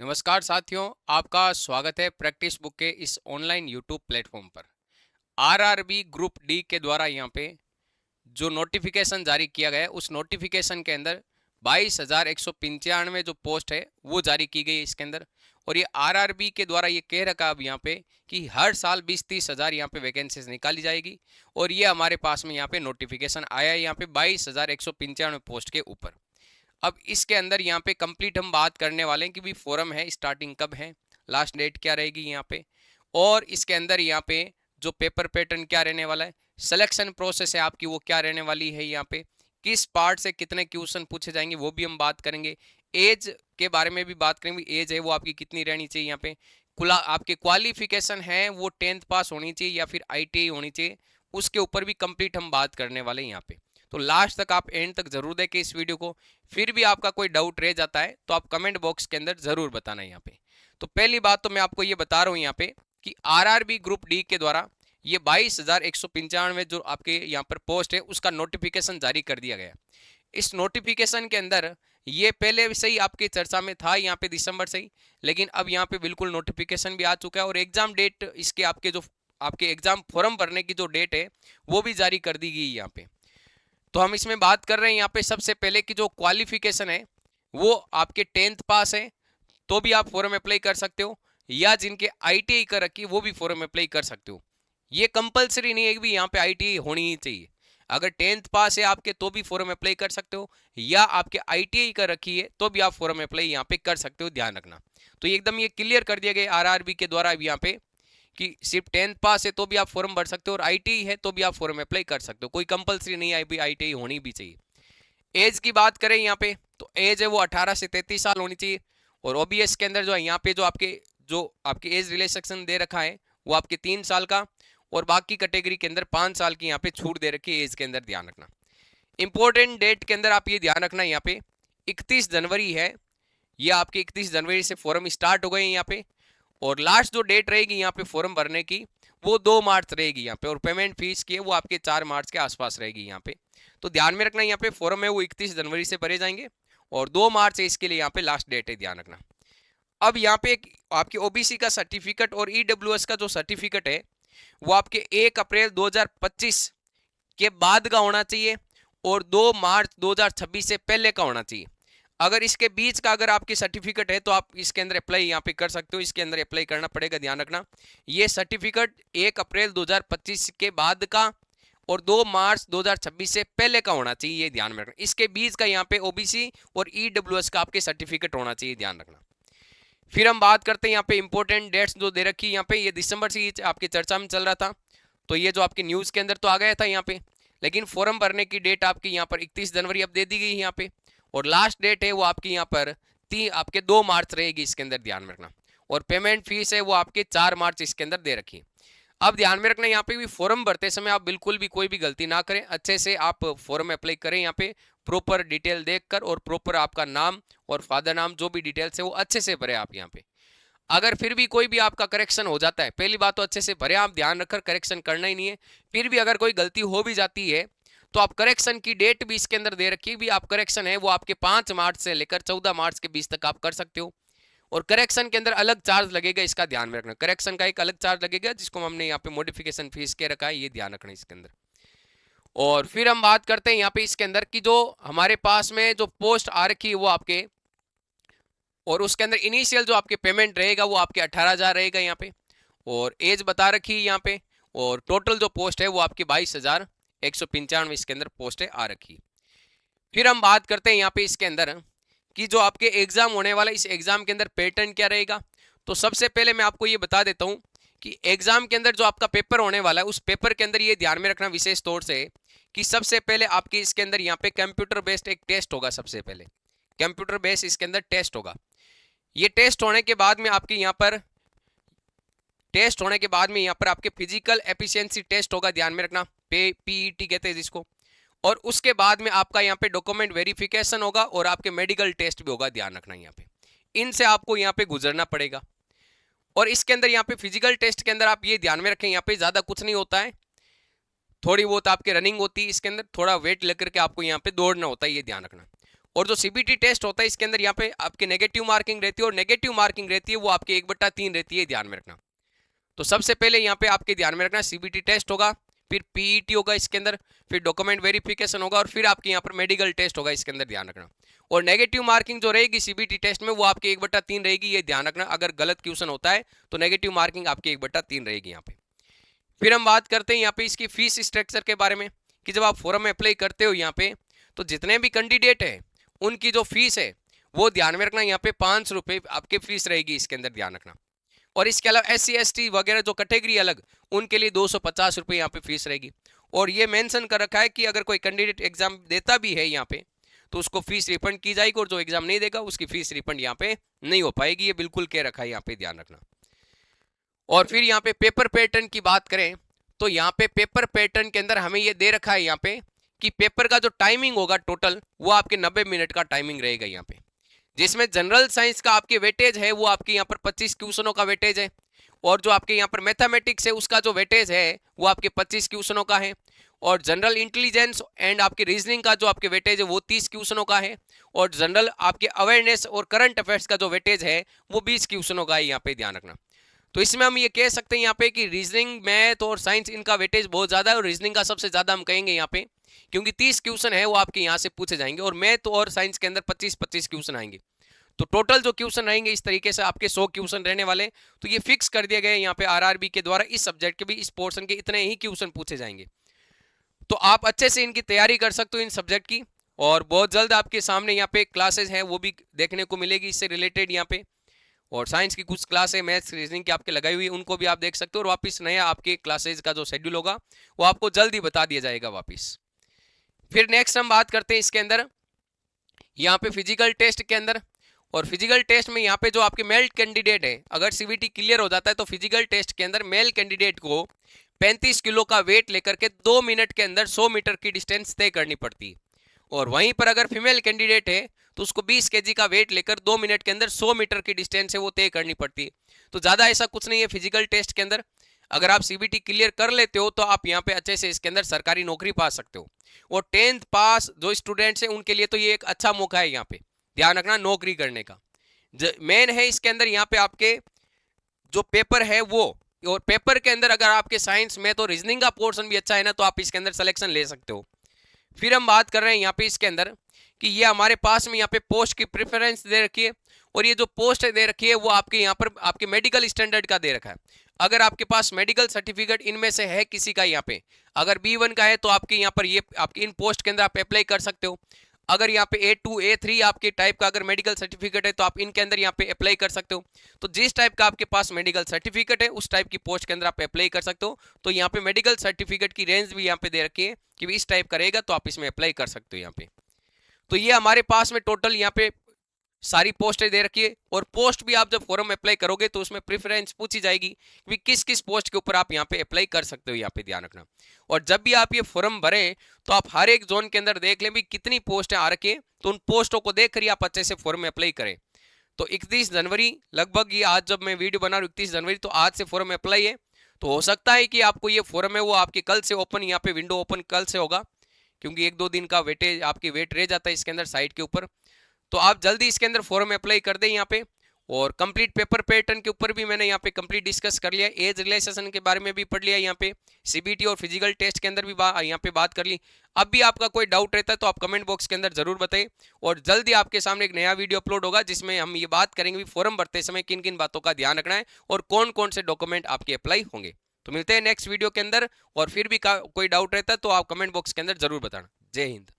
नमस्कार साथियों, आपका स्वागत है प्रैक्टिस बुक के इस ऑनलाइन यूट्यूब प्लेटफॉर्म पर। आरआरबी ग्रुप डी के द्वारा यहाँ पे जो नोटिफिकेशन जारी किया गया है, उस नोटिफिकेशन के अंदर 22,195 जो पोस्ट है वो जारी की गई है इसके अंदर। और ये आरआरबी के द्वारा ये कह रखा अब यहाँ पे कि हर साल 20-30 हज़ार यहाँ पे वैकेंसीज निकाली जाएगी। और ये हमारे पास में यहाँ पे नोटिफिकेशन आया है यहाँ पे 22,195 पोस्ट के ऊपर। अब इसके अंदर यहाँ पे कंप्लीट हम बात करने वाले हैं कि भी फोरम है, स्टार्टिंग कब है, लास्ट डेट क्या रहेगी यहाँ पे, और इसके अंदर यहाँ पे जो पेपर पैटर्न क्या रहने वाला है, सिलेक्शन प्रोसेस है आपकी वो क्या रहने वाली है, यहाँ पे किस पार्ट से कितने क्वेश्चन पूछे जाएंगे वो भी हम बात करेंगे। एज के बारे में भी बात करेंगे, एज है वो आपकी कितनी रहनी चाहिए यहाँ पे, कुला आपके क्वालिफिकेशन है वो 10th पास होनी चाहिए या फिर ITI होनी चाहिए, उसके ऊपर भी कंप्लीट हम बात करने वाले हैं यहाँ पे। तो लास्ट तक आप एंड तक जरूर देखें इस वीडियो को। फिर भी आपका कोई डाउट रह जाता है तो आप कमेंट बॉक्स के अंदर जरूर बताना यहाँ पे। तो पहली बात तो मैं आपको ये बता रहा हूँ यहाँ पे कि आरआरबी ग्रुप डी के द्वारा ये 22,195 जो आपके यहाँ पर पोस्ट है उसका नोटिफिकेशन जारी कर दिया गया। इस नोटिफिकेशन के अंदर ये पहले से ही आपकी चर्चा में था यहाँ पे दिसंबर से ही, लेकिन अब यहाँ पे बिल्कुल नोटिफिकेशन भी आ चुका है और एग्जाम डेट इसके आपके जो आपके एग्जाम फॉर्म भरने की जो डेट है वो भी जारी कर दी गई यहाँ पे। तो हम इसमें बात कर रहे हैं यहाँ पे सबसे पहले कि जो क्वालिफिकेशन है वो आपके 10th पास है तो भी आप फॉर्म अप्लाई कर सकते हो, या जिनके ITI कर रखी है वो भी फॉर्म अप्लाई कर सकते हो। ये कंपलसरी नहीं है कि भी यहाँ पे ITI होनी ही चाहिए। अगर 10th पास है आपके तो भी फॉर्म अप्लाई कर सकते हो, या आपके ITI कर रखी है तो भी आप फॉर्म अप्लाई यहाँ पे कर सकते हो, ध्यान रखना। तो एकदम ये क्लियर कर दिया गया आरआरबी के द्वारा यहाँ पे कि सिर्फ 10th पास है तो भी आप फॉर्म भर सकते हो और ITI है तो भी आप फॉर्म अप्लाई कर सकते हो, कोई कंपलसरी नहीं है ITI होनी भी चाहिए। एज की बात करें यहाँ पे तो एज है वो 18 से 33 साल होनी चाहिए। और OBS के अंदर जो है यहाँ पे जो आपके एज रिलैक्सेशन दे रखा है वो आपके 3 साल का, और बाकी कैटेगरी के अंदर 5 साल की यहाँ पे छूट दे रखी है एज के अंदर, ध्यान रखना। इंपॉर्टेंट डेट के अंदर आप ये ध्यान रखना यहाँ पे 31 जनवरी है, ये आपके 31 जनवरी से फॉर्म स्टार्ट हो गए हैं यहाँ पे। और लास्ट जो डेट रहेगी यहाँ पे फॉर्म भरने की वो 2 मार्च रहेगी यहाँ पे, और पेमेंट फीस की है वो आपके 4 मार्च के आसपास रहेगी यहाँ पे। तो ध्यान में रखना यहाँ पे फॉर्म है वो 31 जनवरी से भरे जाएंगे और 2 मार्च से इसके लिए यहाँ पे लास्ट डेट है, ध्यान रखना। अब यहाँ पे आपके OBC का सर्टिफिकेट और EWS का जो सर्टिफिकेट है वो आपके 1 अप्रैल 2025 के बाद का होना चाहिए और 2 मार्च 2026 से पहले का होना चाहिए। अगर इसके बीच का अगर आपकी सर्टिफिकेट है तो आप इसके अंदर अप्लाई यहाँ पे कर सकते हो, इसके अंदर अप्लाई करना पड़ेगा, ध्यान रखना। ये सर्टिफिकेट 1 अप्रैल 2025 के बाद का और 2 मार्च 2026 से पहले का होना चाहिए, ये ध्यान में रखना। इसके बीच का यहाँ पे OBC और EWS का आपके सर्टिफिकेट होना चाहिए, ध्यान रखना। फिर हम बात करते हैं यहाँ पे इंपॉर्टेंट डेट्स जो दे रखी है यहाँ पे, ये दिसंबर से ही आपकी चर्चा में चल रहा था तो ये जो आपके न्यूज़ के अंदर तो आ गया था यहाँ पे, लेकिन फॉर्म भरने की डेट आपकी यहाँ पर 31 जनवरी अब दे दी गई है यहाँ पे, और लास्ट डेट है वो आपकी यहाँ पर आपके 2 मार्च रहेगी, इसके अंदर ध्यान में रखना। और पेमेंट फीस है वो आपके 4 मार्च इसके अंदर दे रखी है। अब ध्यान में रखना यहाँ पे भी फॉर्म भरते समय आप बिल्कुल भी कोई भी गलती ना करें, अच्छे से आप फॉर्म अप्लाई करें यहाँ पे प्रॉपर डिटेल देखकर, और प्रॉपर आपका नाम और फादर नाम जो भी डिटेल्स है वो अच्छे से भरे आप यहाँ पे। अगर फिर भी कोई भी आपका करेक्शन हो जाता है, पहली बात तो अच्छे से भरे आप, ध्यान रखकर करेक्शन करना ही नहीं है। फिर भी अगर कोई गलती हो भी जाती है तो आप करेक्शन की डेट भी इसके अंदर दे रखी है, भी आप करेक्शन है वो आपके 5 मार्च से लेकर 14 मार्च के बीच तक आप कर सकते हो। और करेक्शन के अंदर अलग चार्ज लगेगा, इसका ध्यान में रखना। करेक्शन का एक अलग चार्ज लगेगा जिसको हमने यहाँ पे मॉडिफिकेशन फीस के रखा है, ये ध्यान रखना इसके अंदर। और फिर हम बात करते हैं यहाँ पे इसके अंदर की जो हमारे पास में जो पोस्ट आ रखी है वो आपके, और उसके अंदर इनिशियल जो आपके पेमेंट रहेगा वो आपके 18,000 रहेगा यहाँ पे, और एज बता रखी है यहाँ पे, और टोटल जो पोस्ट है वो आपकी 22,195 इसके अंदर पोस्ट आ रखी है। फिर हम बात करते हैं यहाँ पे इसके अंदर कि जो आपके एग्जाम होने वाला इस एग्जाम के अंदर पैटर्न क्या रहेगा। तो सबसे पहले मैं आपको ये बता देता हूँ कि एग्जाम के अंदर जो आपका पेपर होने वाला है उस पेपर के अंदर ये ध्यान में रखना विशेष तौर से कि सबसे पहले आपके इसके अंदर यहाँ पे कंप्यूटर बेस्ड एक टेस्ट होगा, सबसे पहले कंप्यूटर बेस्ड इसके अंदर टेस्ट होगा। ये टेस्ट होने के बाद में आपके यहाँ पर आपके फिजिकल एफिशिएंसी टेस्ट होगा, ध्यान में रखना, PET कहते हैं जिसको। और उसके बाद में आपका यहाँ पे डॉक्यूमेंट वेरिफिकेशन होगा और आपके मेडिकल टेस्ट भी होगा, ध्यान रखना यहाँ पे। इनसे आपको यहाँ पे गुजरना पड़ेगा। और इसके अंदर यहाँ पे फिजिकल टेस्ट के अंदर आप ये ध्यान में रखें, यहाँ पे ज़्यादा कुछ नहीं होता है, थोड़ी बहुत आपके रनिंग होती है, इसके अंदर थोड़ा वेट लेकर के आपको यहाँ पे दौड़ना होता है, ये ध्यान रखना। और जो सीबीटी टेस्ट होता है इसके अंदर यहाँ पे आपके नेगेटिव मार्किंग रहती है, और नेगेटिव मार्किंग रहती है वो आपके 1/3 रहती है, ध्यान में रखना। तो सबसे पहले यहाँ पे आपके ध्यान में रखना सीबीटी टेस्ट होगा, फिर पीईटी होगा इसके अंदर, फिर डॉक्यूमेंट वेरिफिकेशन होगा, और फिर आपके यहाँ पर मेडिकल टेस्ट होगा इसके अंदर, ध्यान रखना। और नेगेटिव मार्किंग जो रहेगी सीबीटी टेस्ट में वो आपके 1/3 रहेगी, ये ध्यान रखना। अगर गलत क्वेश्चन होता है तो नेगेटिव मार्किंग आपकी 1/3 रहेगी यहाँ पे। फिर हम बात करते हैं यहाँ पे इसकी फीस स्ट्रक्चर के बारे में, कि जब आप फॉर्म अप्लाई करते हो यहाँ पे, तो जितने भी कैंडिडेट है उनकी जो फीस है वो ध्यान में रखना, यहाँ पे 500 रुपये आपके फीस रहेगी इसके अंदर, ध्यान रखना। और इसके अलावा SC ST वगैरह जो कैटेगरी अलग, उनके लिए 250 रुपये यहाँ पे फीस रहेगी। और ये मेंशन कर रखा है कि अगर कोई कैंडिडेट एग्जाम देता भी है यहाँ पे तो उसको फीस रिफंड की जाएगी, और जो एग्जाम नहीं देगा उसकी फीस रिफंड यहाँ पे नहीं हो पाएगी, ये बिल्कुल कह रखा है यहाँ पे, ध्यान रखना। और फिर यहाँ पे पेपर पैटर्न की बात करें तो यहाँ पे पेपर पैटर्न के अंदर हमें ये दे रखा है यहाँ पे कि पेपर का जो टाइमिंग होगा टोटल वो आपके 90 मिनट का टाइमिंग रहेगा यहाँ पे, जिसमें जनरल साइंस का आपके वेटेज है वो आपके यहाँ पर 25 क्वेश्चनों का वेटेज है, और जो आपके यहाँ पर मैथमेटिक्स है उसका जो वेटेज है वो आपके 25 क्वेश्चनों का है, और जनरल इंटेलिजेंस एंड आपके रीजनिंग का जो आपके वेटेज है वो 30 क्वेश्चनों का है, और जनरल आपके अवेयरनेस और करंट अफेयर्स का जो वेटेज है वो 20 क्वेश्चनों का है, यहाँ पे ध्यान रखना। तो इसमें हम ये कह सकते हैं यहाँ पे कि रीजनिंग, मैथ और साइंस इनका वेटेज बहुत ज़्यादा है, और रीजनिंग का सबसे ज़्यादा हम कहेंगे यहाँ पे, क्योंकि 30 क्वेश्चन है वो आपके यहाँ से पूछे जाएंगे, और मैथ और साइंस के अंदर 25-25 क्वेश्चन आएंगे। तो टोटल जो क्वेश्चन रहेंगे इस तरीके से आपके 100 क्वेश्चन रहने वाले। तो ये फिक्स कर दिया गया है यहाँ पे आरआरबी के द्वारा, इस सब्जेक्ट के भी इस पोर्शन के इतने ही क्वेश्चन पूछे जाएंगे। तो आप अच्छे से इनकी तैयारी कर सकते हो इन सब्जेक्ट की, और बहुत जल्द आपके सामने यहाँ पे क्लासेज हैं वो भी देखने को मिलेगी इससे रिलेटेड यहाँ पे। और साइंस की कुछ क्लास है, मैथ्स रीजनिंग की आपके लगाई हुई है, उनको भी आप देख सकते हो, और वापस नया आपके क्लासेज का जो शेड्यूल होगा वो आपको जल्द ही बता दिया जाएगा वापस। फिर नेक्स्ट हम बात करते हैं इसके अंदर यहाँ पे फिजिकल टेस्ट के अंदर। और फिजिकल टेस्ट में यहाँ पे जो आपके मेल कैंडिडेट है, अगर सीवीटी क्लियर हो जाता है तो फिजिकल टेस्ट के अंदर मेल कैंडिडेट को 35 किलो का वेट लेकर के 2 मिनट के अंदर 100 मीटर की डिस्टेंस तय करनी पड़ती है। और वहीं पर अगर फीमेल कैंडिडेट है तो उसको 20 केजी का वेट लेकर 2 मिनट के अंदर 100 मीटर की डिस्टेंस है वो तय करनी पड़ती है। तो ज़्यादा ऐसा कुछ नहीं है फिजिकल टेस्ट के अंदर। अगर आप सीबीटी क्लियर कर लेते हो तो आप यहाँ पे अच्छे से इसके अंदर सरकारी नौकरी पा सकते हो। और 10th पास जो स्टूडेंट्स हैं उनके लिए तो ये एक अच्छा मौका है यहाँ पे, ध्यान रखना, नौकरी करने का। मेन है इसके अंदर यहाँ पे आपके जो पेपर है वो, और पेपर के अंदर अगर आपके साइंस में तो रीजनिंग का पोर्शन भी अच्छा है ना, तो आप इसके अंदर सिलेक्शन ले सकते हो। फिर हम बात कर रहे हैं यहाँ पे इसके अंदर कि ये हमारे पास में यहाँ पे पोस्ट की प्रेफरेंस दे रखी है, और ये जो पोस्ट दे रखी है वो आपके यहाँ पर आपके मेडिकल स्टैंडर्ड का दे रखा है। अगर आपके पास मेडिकल सर्टिफिकेट इनमें से है किसी का यहाँ पे, अगर B1 का है तो आपके यहाँ पर ये आपके इन पोस्ट के अंदर आप अप्लाई कर सकते हो। अगर यहाँ पे A2 A3 आपके टाइप का अगर मेडिकल सर्टिफिकेट है तो आप इनके अंदर यहाँ पे अप्लाई कर सकते हो। तो जिस टाइप का आपके पास मेडिकल सर्टिफिकेट है उस टाइप की पोस्ट के अंदर आप अप्लाई कर सकते हो। तो यहाँ पे मेडिकल सर्टिफिकेट की रेंज भी यहाँ पे दे रखी है कि इस टाइप का रहेगा तो आप इसमें अप्लाई कर सकते हो यहाँ पे। तो ये हमारे पास में टोटल यहाँ पे सारी पोस्टें दे रखी है, और पोस्ट भी आप जब फॉर्म अप्लाई करोगे तो उसमें प्रेफरेंस पूछी जाएगी कि किस किस पोस्ट के ऊपर आप यहाँ पे अप्लाई कर सकते हो, यहाँ पे ध्यान रखना। और जब भी आप ये फॉर्म भरें तो आप हर एक जोन के अंदर देख लें भी कितनी पोस्टें आ रखी है, तो उन पोस्टों को देख कर ही आप अच्छे से फॉर्म अप्लाई करें। तो 31 जनवरी लगभग, ये आज जब मैं वीडियो बना रहा हूँ 31 जनवरी, तो आज से फॉर्म अप्लाई है। तो हो सकता है कि आपको ये फॉर्म है वो आपके कल से ओपन, यहाँ पे विंडो ओपन कल से होगा, क्योंकि 1-2 दिन का वेटेज आपकी वेट रह जाता है इसके अंदर साइट के ऊपर। तो आप जल्दी इसके अंदर फॉर्म अप्लाई कर दें यहाँ पे। और कंप्लीट पेपर पैटर्न के ऊपर भी मैंने यहाँ पे कंप्लीट डिस्कस कर लिया, एज रिलैक्सेशन के बारे में भी पढ़ लिया, यहाँ पे सीबीटी और फिजिकल टेस्ट के अंदर भी यहाँ पे बात कर ली। अब भी आपका कोई डाउट रहता है तो आप कमेंट बॉक्स के अंदर जरूर बताएं, और जल्दी आपके सामने एक नया वीडियो अपलोड होगा जिसमें हम ये बात करेंगे फॉर्म भरते समय किन किन बातों का ध्यान रखना है और कौन कौन से डॉक्यूमेंट आपके अप्लाई होंगे। तो मिलते हैं नेक्स्ट वीडियो के अंदर, और फिर भी कोई डाउट रहता है तो आप कमेंट बॉक्स के अंदर जरूर बताना। जय हिंद।